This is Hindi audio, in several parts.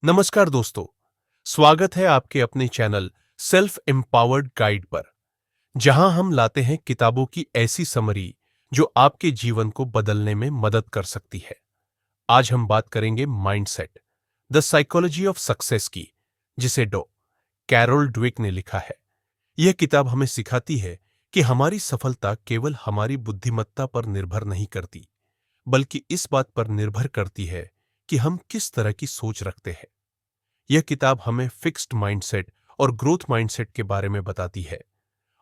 नमस्कार दोस्तों, स्वागत है आपके अपने चैनल सेल्फ एम्पावर्ड गाइड पर, जहां हम लाते हैं किताबों की ऐसी समरी जो आपके जीवन को बदलने में मदद कर सकती है। आज हम बात करेंगे mindset, the psychology of success की, जिसे डॉ. कैरोल ड्वेक ने लिखा है। यह किताब हमें सिखाती है कि हमारी सफलता केवल हमारी बुद्धिमत्ता पर निर्भर नहीं करती, बल्कि इस बात पर निर्भर करती है कि हम किस तरह की सोच रखते हैं। यह किताब हमें फिक्स्ड माइंडसेट और ग्रोथ माइंडसेट के बारे में बताती है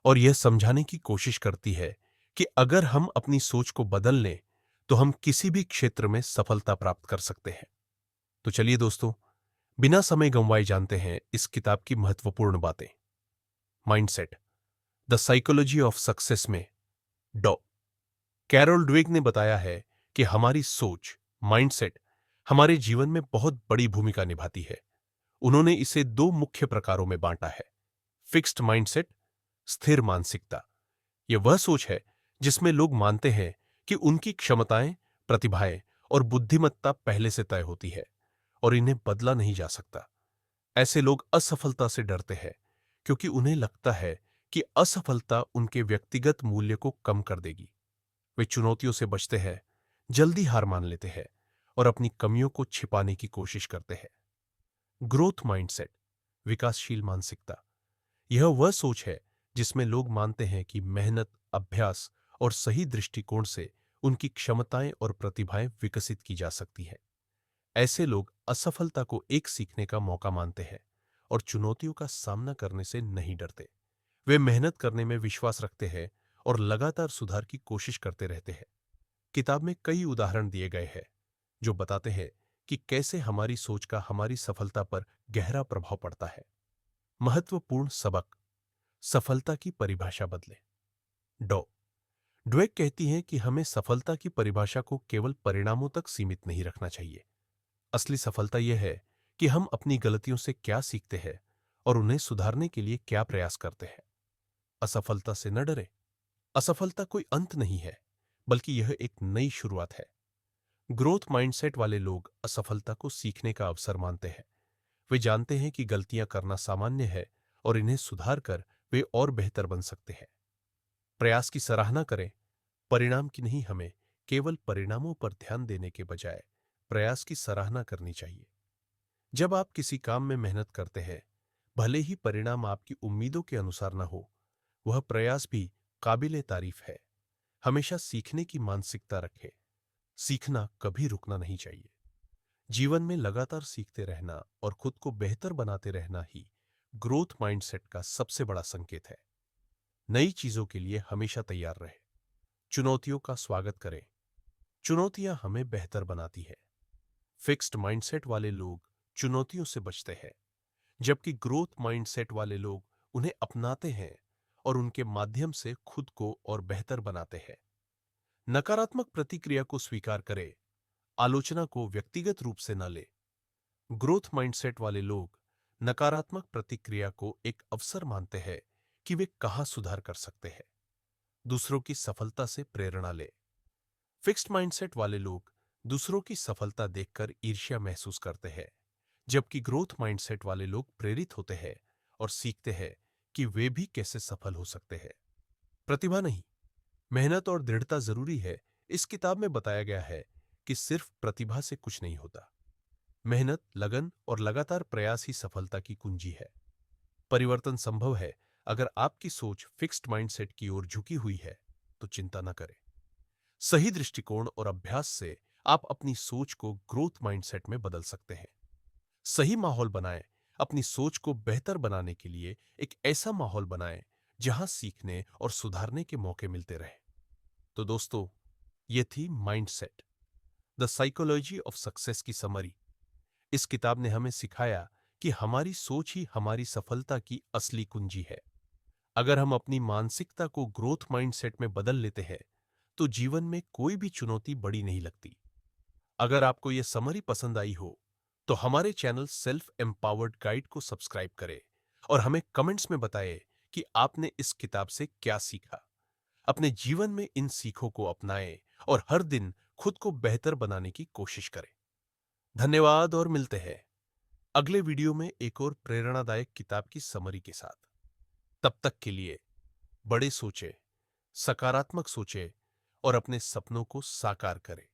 और यह समझाने की कोशिश करती है कि अगर हम अपनी सोच को बदल लें तो हम किसी भी क्षेत्र में सफलता प्राप्त कर सकते हैं। तो चलिए दोस्तों, बिना समय गंवाए जानते हैं इस किताब की महत्वपूर्ण बातें। Mindset, the psychology of success में डॉ. कैरोल ड्वेक ने बताया है कि हमारी सोच, माइंडसेट, हमारे जीवन में बहुत बड़ी भूमिका निभाती है। उन्होंने इसे दो मुख्य प्रकारों में बांटा है। फिक्स्ड माइंडसेट, स्थिर मानसिकता। यह वह सोच है जिसमें लोग मानते हैं कि उनकी क्षमताएं, प्रतिभाएं और बुद्धिमत्ता पहले से तय होती है और इन्हें बदला नहीं जा सकता। ऐसे लोग असफलता से डरते हैं क्योंकि उन्हें लगता है कि असफलता उनके व्यक्तिगत मूल्य को कम कर देगी। वे चुनौतियों से बचते हैं, जल्दी हार मान लेते हैं और अपनी कमियों को छिपाने की कोशिश करते हैं। ग्रोथ माइंडसेट, विकासशील मानसिकता। यह वह सोच है जिसमें लोग मानते हैं कि मेहनत, अभ्यास और सही दृष्टिकोण से उनकी क्षमताएं और प्रतिभाएं विकसित की जा सकती हैं। ऐसे लोग असफलता को एक सीखने का मौका मानते हैं और चुनौतियों का सामना करने से नहीं डरते। वे मेहनत करने में विश्वास रखते हैं और लगातार सुधार की कोशिश करते रहते हैं। किताब में कई उदाहरण दिए गए हैं जो बताते हैं कि कैसे हमारी सोच का हमारी सफलता पर गहरा प्रभाव पड़ता है। महत्वपूर्ण सबक, सफलता की परिभाषा बदले। डॉ. ड्वेक कहती हैं कि हमें सफलता की परिभाषा को केवल परिणामों तक सीमित नहीं रखना चाहिए। असली सफलता यह है कि हम अपनी गलतियों से क्या सीखते हैं और उन्हें सुधारने के लिए क्या प्रयास करते हैं। असफलता से न डरें। असफलता कोई अंत नहीं है, बल्कि यह एक नई शुरुआत है। ग्रोथ माइंडसेट वाले लोग असफलता को सीखने का अवसर मानते हैं। वे जानते हैं कि गलतियां करना सामान्य है और इन्हें सुधार कर वे और बेहतर बन सकते हैं। प्रयास की सराहना करें, परिणाम की नहीं। हमें केवल परिणामों पर ध्यान देने के बजाय प्रयास की सराहना करनी चाहिए। जब आप किसी काम में मेहनत करते हैं, भले ही परिणाम आपकी उम्मीदों के अनुसार न हो, वह प्रयास भी काबिले तारीफ है। हमेशा सीखने की मानसिकता रखें। सीखना कभी रुकना नहीं चाहिए। जीवन में लगातार सीखते रहना और खुद को बेहतर बनाते रहना ही ग्रोथ माइंडसेट का सबसे बड़ा संकेत है। नई चीजों के लिए हमेशा तैयार रहें। चुनौतियों का स्वागत करें। चुनौतियां हमें बेहतर बनाती है। फिक्स्ड माइंडसेट वाले लोग चुनौतियों से बचते हैं, जबकि ग्रोथ माइंडसेट वाले लोग उन्हें अपनाते हैं और उनके माध्यम से खुद को और बेहतर बनाते हैं। नकारात्मक प्रतिक्रिया को स्वीकार करें, आलोचना को व्यक्तिगत रूप से न ले। ग्रोथ माइंडसेट वाले लोग नकारात्मक प्रतिक्रिया को एक अवसर मानते हैं कि वे कहां सुधार कर सकते हैं। दूसरों की सफलता से प्रेरणा ले। फिक्स्ड माइंडसेट वाले लोग दूसरों की सफलता देखकर ईर्ष्या महसूस करते हैं, जबकि ग्रोथ माइंडसेट वाले लोग प्रेरित होते हैं और सीखते हैं कि वे भी कैसे सफल हो सकते हैं। प्रतिभा नहीं, मेहनत और दृढ़ता जरूरी है। इस किताब में बताया गया है कि सिर्फ प्रतिभा से कुछ नहीं होता। मेहनत, लगन और लगातार प्रयास ही सफलता की कुंजी है। परिवर्तन संभव है अगर आपकी सोच फिक्स्ड माइंडसेट की ओर झुकी हुई है, तो चिंता न करें। सही दृष्टिकोण और अभ्यास से आप अपनी सोच को ग्रोथ माइंडसेट में बदल सकते हैं। सही माहौल बनाएं। अपनी सोच को बेहतर बनाने के लिए एक ऐसा माहौल बनाएं जहां सीखने और सुधारने के मौके मिलते रहें। तो दोस्तों, ये थी mindset, the psychology of success की समरी। इस किताब ने हमें सिखाया कि हमारी सोच ही हमारी सफलता की असली कुंजी है। अगर हम अपनी मानसिकता को ग्रोथ माइंडसेट में बदल लेते हैं, तो जीवन में कोई भी चुनौती बड़ी नहीं लगती। अगर आपको यह समरी पसंद आई हो, तो हमारे चैनल सेल्फ एम्पावर्ड गाइड को सब्सक्राइब करें और हमें कमेंट्स में बताएं कि आपने इस किताब से क्या सीखा। अपने जीवन में इन सीखों को अपनाएं और हर दिन खुद को बेहतर बनाने की कोशिश करें। धन्यवाद और मिलते हैं। अगले वीडियो में एक और प्रेरणादायक किताब की समरी के साथ। तब तक के लिए बड़े सोचे, सकारात्मक सोचे और अपने सपनों को साकार करें।